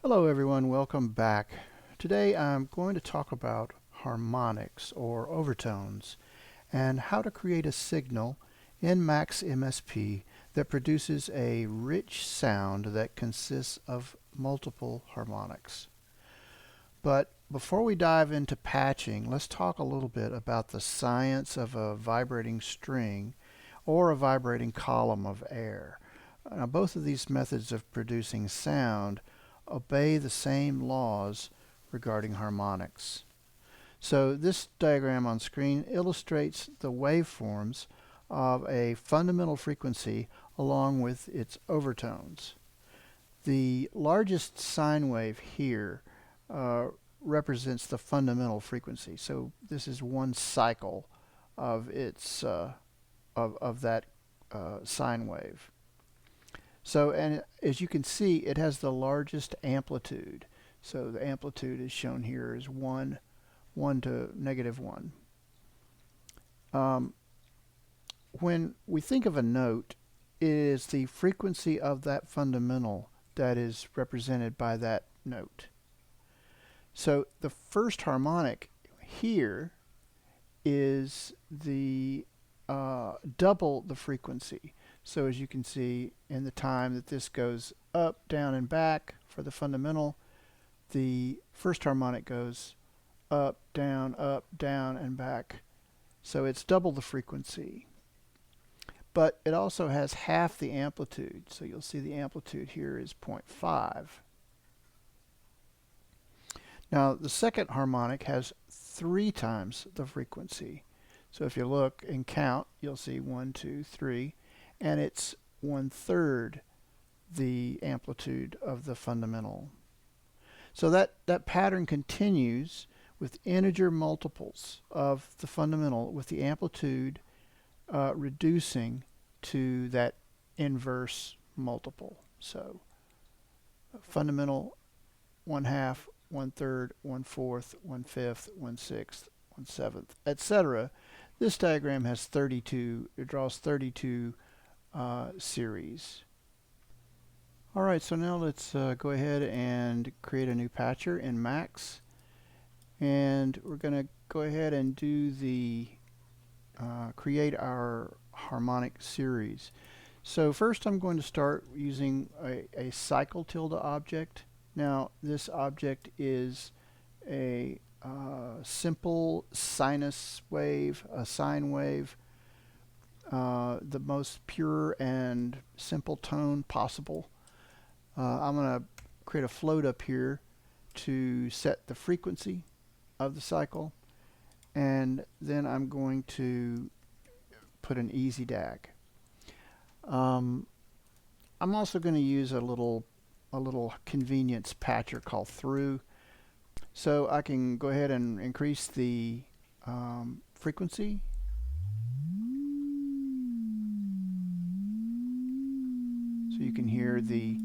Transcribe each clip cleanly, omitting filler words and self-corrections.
Hello everyone, welcome back. Today I'm going to talk about harmonics or overtones and how to create a signal in Mac's MSP that produces a rich sound that consists of multiple harmonics. But before we dive into patching, let's talk a little bit about the science of a vibrating string or a vibrating column of air. Now, both of these methods of producing sound obey the same laws regarding harmonics. So this diagram on screen illustrates the waveforms of a fundamental frequency along with its overtones. The largest sine wave here represents the fundamental frequency. So this is one cycle of its of that sine wave. So, and as you can see, it has the largest amplitude. So the amplitude is shown here as 1 to -1. When we think of a note, it is the frequency of that fundamental that is represented by that note. So the first harmonic here is the double the frequency. So as you can see, in the time that this goes up, down, and back for the fundamental, the first harmonic goes up, down, and back. So it's double the frequency. But it also has half the amplitude. So you'll see the amplitude here is 0.5. Now the second harmonic has 3 times the frequency. So if you look and count, you'll see 1, 2, 3. And it's 1/3 the amplitude of the fundamental. So that pattern continues with integer multiples of the fundamental, with the amplitude reducing to that inverse multiple. So fundamental 1/2, 1/3, 1/4, 1/5, 1/6, 1/7, etc. This diagram has 32. It draws 32 series. Alright, so now let's go ahead and create a new patcher in Max, and we're going to go ahead and do the create our harmonic series. So first I'm going to start using a cycle tilde object. Now this object is a simple sinus wave, a sine wave, the most pure and simple tone possible. I'm going to create a float up here to set the frequency of the cycle, and then I'm going to put an easy DAG. I'm also going to use a little convenience patcher called through, so I can go ahead and increase the frequency. So you can hear the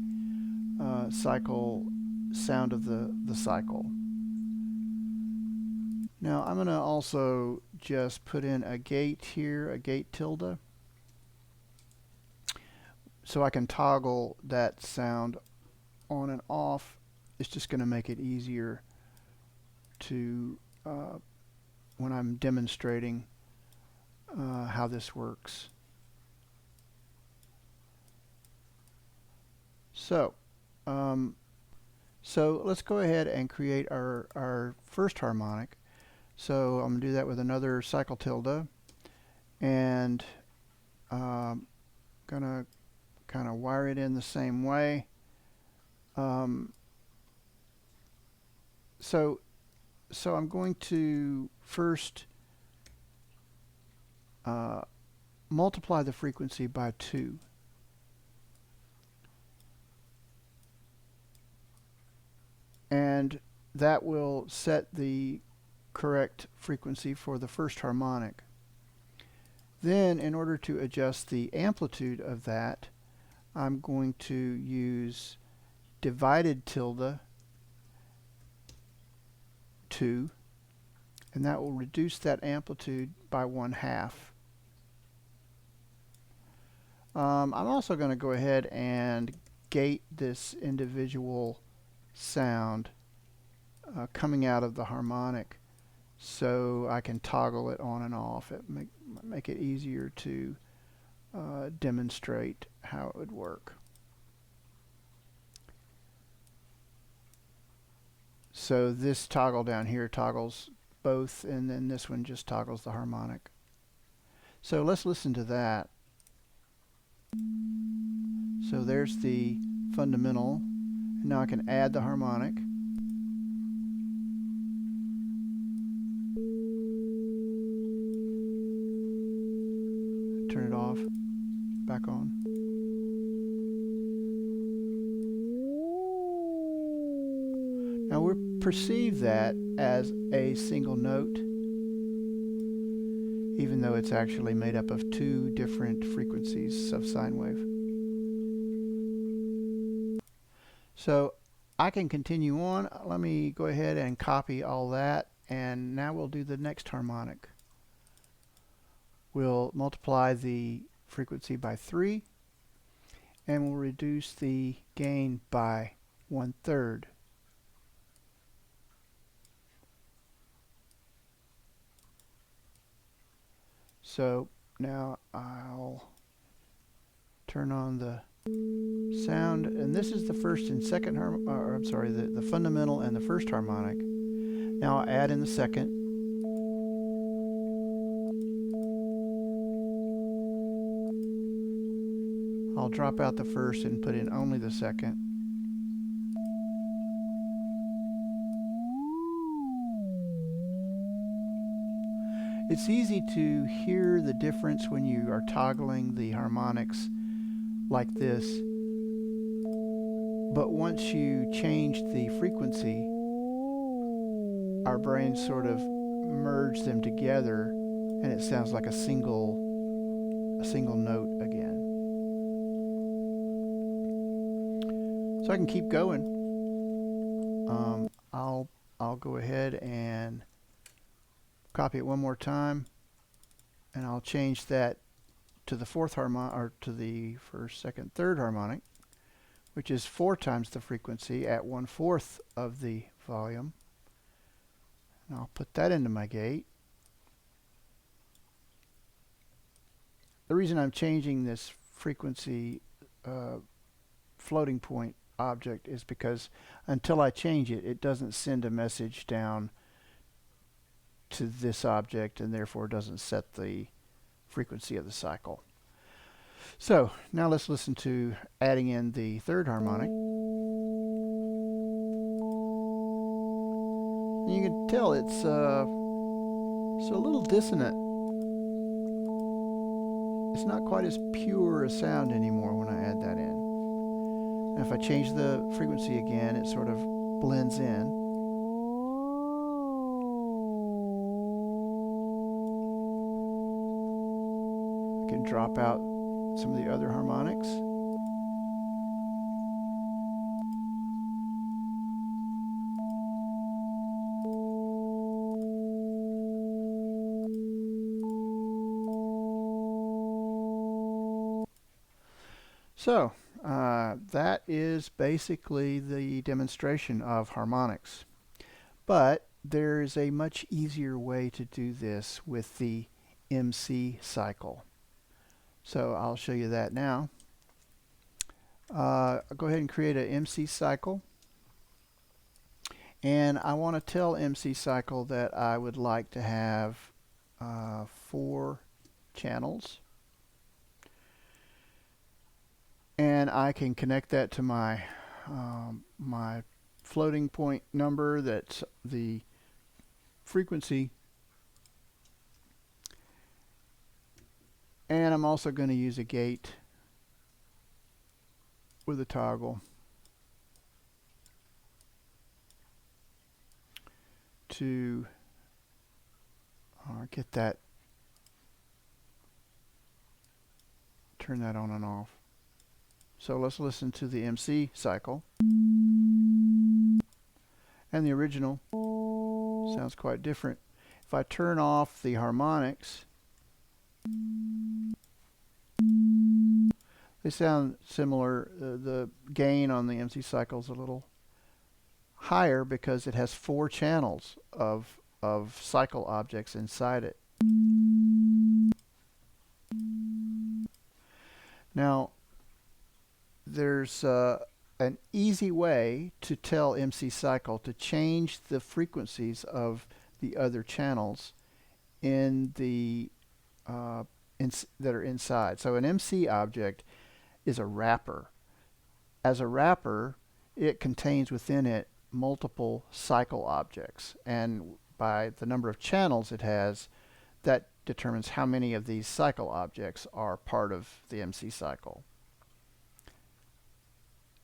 cycle sound of the cycle. Now I'm going to also just put in a gate here, a gate tilde, so I can toggle that sound on and off. It's just going to make it easier to when I'm demonstrating how this works. So let's go ahead and create our first harmonic. So I'm going to do that with another cycle tilde, and gonna kind of wire it in the same way. So I'm going to first multiply the frequency by 2. And that will set the correct frequency for the first harmonic. Then, in order to adjust the amplitude of that, I'm going to use divided tilde 2, and that will reduce that amplitude by 1/2. I'm also going to go ahead and gate this individual sound coming out of the harmonic, so I can toggle it on and off. It make it easier to demonstrate how it would work. So this toggle down here toggles both, and then this one just toggles the harmonic. So let's listen to that. So there's the fundamental, and now I can add the harmonic. Turn it off, back on. Now we perceive that as a single note, even though it's actually made up of two different frequencies of sine wave. So I can continue on. Let me go ahead and copy all that, and now we'll do the next harmonic. We'll multiply the frequency by 3, and we'll reduce the gain by 1/3. So now I'll turn on the sound, and this is the first and second the fundamental and the first harmonic. Now I'll add in the second. I'll drop out the first and put in only the second. It's easy to hear the difference when you are toggling the harmonics like this, but once you change the frequency, our brains sort of merge them together, and it sounds like a single note again. So I can keep going. I'll go ahead and copy it one more time, and I'll change that to the fourth harmonic, or to the first, second, third harmonic, which is 4 times the frequency at 1/4 of the volume. And I'll put that into my gate. The reason I'm changing this frequency floating point object is because until I change it, it doesn't send a message down to this object, and therefore doesn't set the frequency of the cycle. So now let's listen to adding in the third harmonic. And you can tell it's a little dissonant. It's not quite as pure a sound anymore when I add that in. And if I change the frequency again, it sort of blends in. I can drop out some of the other harmonics. So that is basically the demonstration of harmonics. But there is a much easier way to do this with the MCcycle. So I'll show you that now. I'll go ahead and create an MCcycle. And I want to tell MCcycle that I would like to have 4 channels. And I can connect that to my my floating point number, that's the frequency. And I'm also going to use a gate with a toggle to get that, turn that on and off. So let's listen to the MCcycle. And the original sounds quite different. If I turn off the harmonics, they sound similar. The gain on the MCcycle is a little higher because it has 4 channels of cycle objects inside it. Now, there's an easy way to tell MCcycle to change the frequencies of the other channels in the that are inside. So an MC object is a wrapper. As a wrapper, it contains within it multiple cycle objects, and by the number of channels it has, that determines how many of these cycle objects are part of the MC cycle.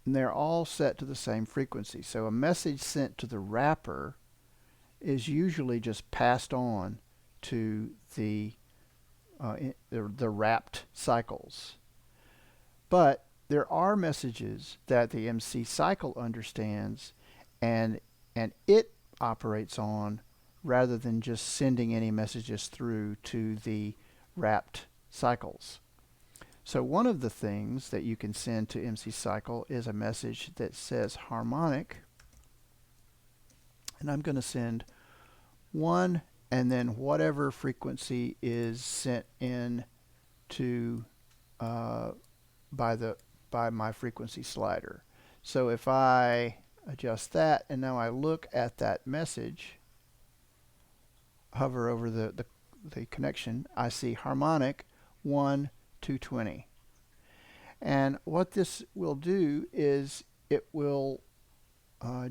And they're all set to the same frequency. So a message sent to the wrapper is usually just passed on to the wrapped cycles. But there are messages that the MCcycle understands and it operates on, rather than just sending any messages through to the wrapped cycles. So one of the things that you can send to MCcycle is a message that says harmonic, and I'm going to send 1 and then whatever frequency is sent in to by my frequency slider. So if I adjust that and now I look at that message, hover over the connection, I see harmonic 1 220. And what this will do is it will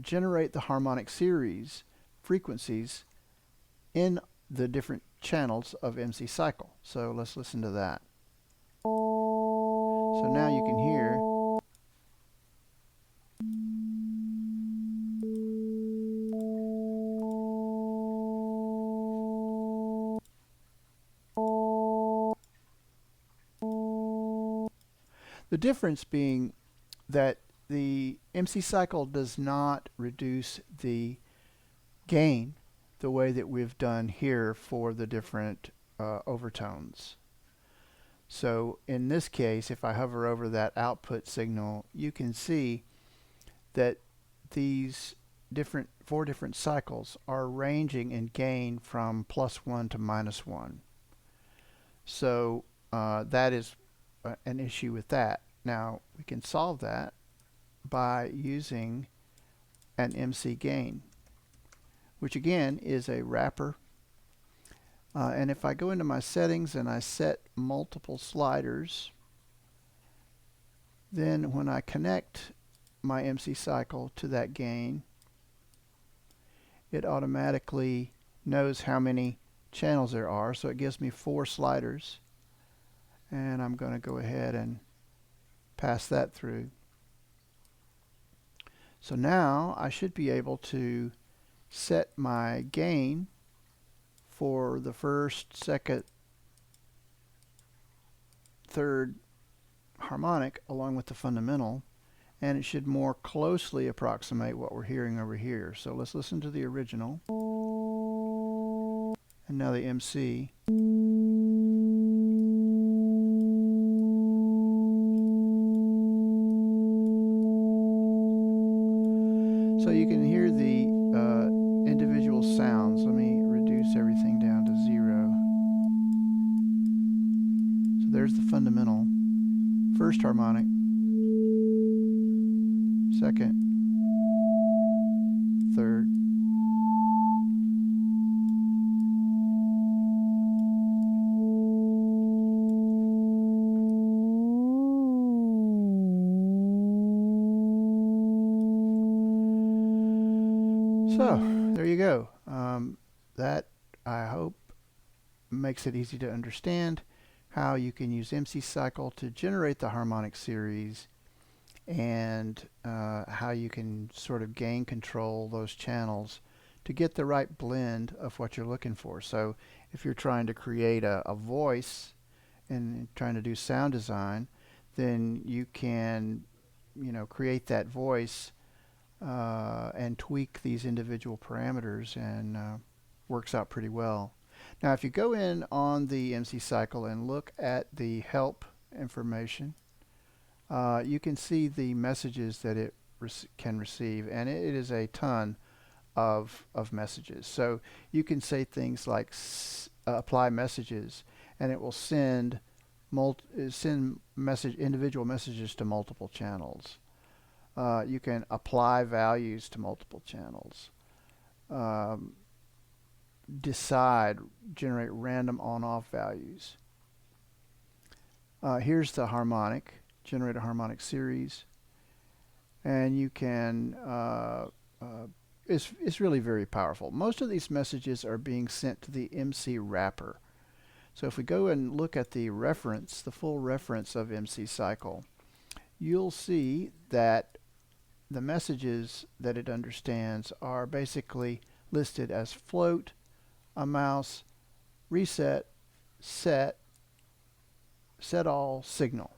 generate the harmonic series frequencies in the different channels of MCcycle. So let's listen to that. So now you can hear the difference being that the MCcycle does not reduce the gain the way that we've done here for the different overtones. So in this case, if I hover over that output signal, you can see that these 4 different cycles are ranging in gain from +1 to -1. So that is an issue with that. Now we can solve that by using an MCgain, which again is a wrapper. And if I go into my settings and I set multiple sliders, then when I connect my MCcycle to that gain, it automatically knows how many channels there are. So it gives me 4 sliders. And I'm going to go ahead and pass that through. So now I should be able to set my gain for the first, second, third harmonic along with the fundamental, and it should more closely approximate what we're hearing over here. So let's listen to the original and now the MC. So you can hear the individual sounds. Let me reduce everything down to 0. So there's the fundamental. First harmonic. Second. Third. So there you go. That, I hope, makes it easy to understand how you can use MCcycle to generate the harmonic series, and how you can sort of gain control those channels to get the right blend of what you're looking for. So if you're trying to create a voice and trying to do sound design, then you can, create that voice and tweak these individual parameters, and works out pretty well. Now if you go in on the MCcycle and look at the help information, you can see the messages that it can receive, and it is a ton of messages. So you can say things like apply messages, and it will send individual messages to multiple channels. You can apply values to multiple channels. Generate random on-off values. Here's the harmonic, generate a harmonic series, and you can it's really very powerful. Most of these messages are being sent to the MC wrapper. So if we go and look at the reference, the full reference of MCcycle, you'll see that the messages that it understands are basically listed as float, a mouse, reset, set all, signal.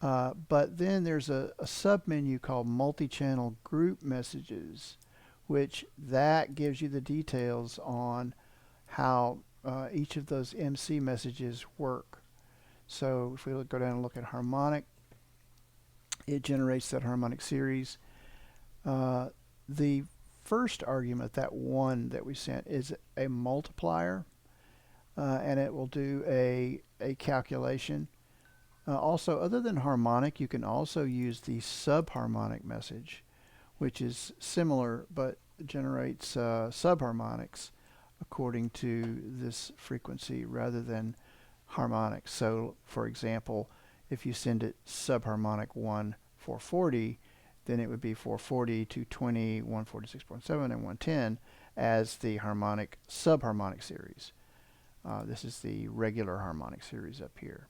But then there's a submenu called multi-channel group messages, which that gives you the details on how each of those MC messages work. So if we go down and look at harmonic, it generates that harmonic series. The first argument, that one that we sent, is a multiplier, and it will do a calculation. Also, other than harmonic, you can also use the subharmonic message, which is similar but generates subharmonics according to this frequency rather than harmonics. So, for example, if you send it subharmonic 1 440, then it would be 440, 220, 146.7, and 110 as the harmonic subharmonic series. This is the regular harmonic series up here.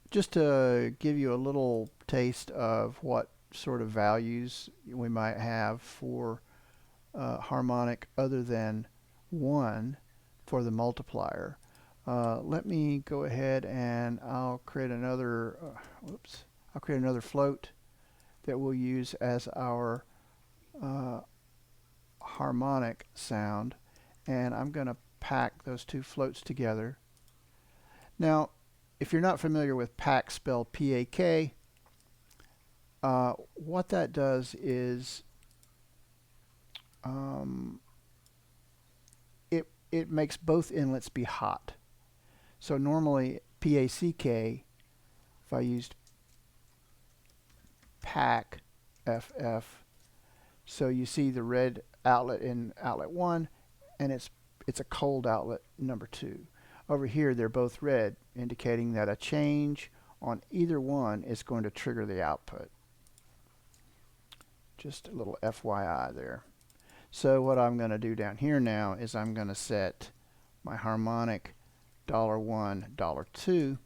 Just to give you a little taste of what sort of values we might have for harmonic other than 1 for the multiplier, let me go ahead and I'll create another I'll create another float that we'll use as our harmonic sound, and I'm going to pack those two floats together. Now, if you're not familiar with pack, spelled P-A-K, what that does is it makes both inlets be hot. So normally P-A-C-K, if I used pack FF, so you see the red outlet in outlet 1, and it's a cold outlet number 2. Over here they're both red, indicating that a change on either one is going to trigger the output. Just a little FYI there. So what I'm going to do down here now is I'm going to set my harmonic $1, $2,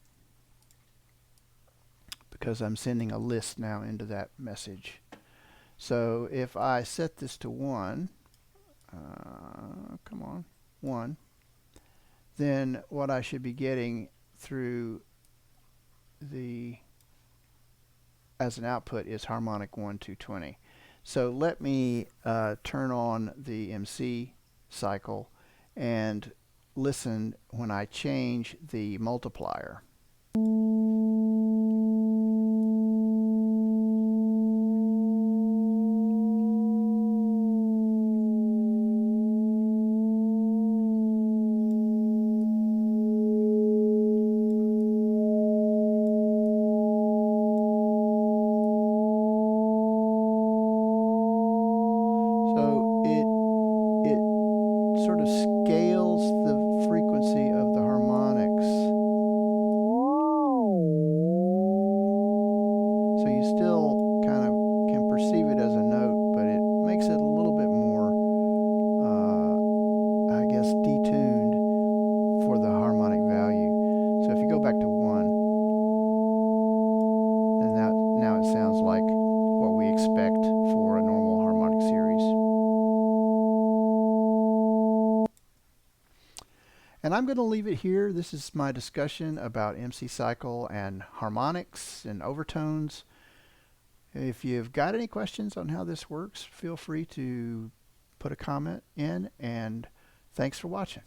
because I'm sending a list now into that message. So if I set this to 1, come on, 1, then what I should be getting through as an output is harmonic 1, 220. So let me turn on the MCcycle and listen when I change the multiplier. Sort of scales the frequency of the harmonics. So you still kind of can perceive it as a note, but it makes it a little bit more, I guess, detuned for the harmonic value. So if you go back to 1, and now it sounds like what we expect for a normal harmonic series. And I'm going to leave it here. This is my discussion about MCcycle and harmonics and overtones. If you've got any questions on how this works, feel free to put a comment in, and thanks for watching.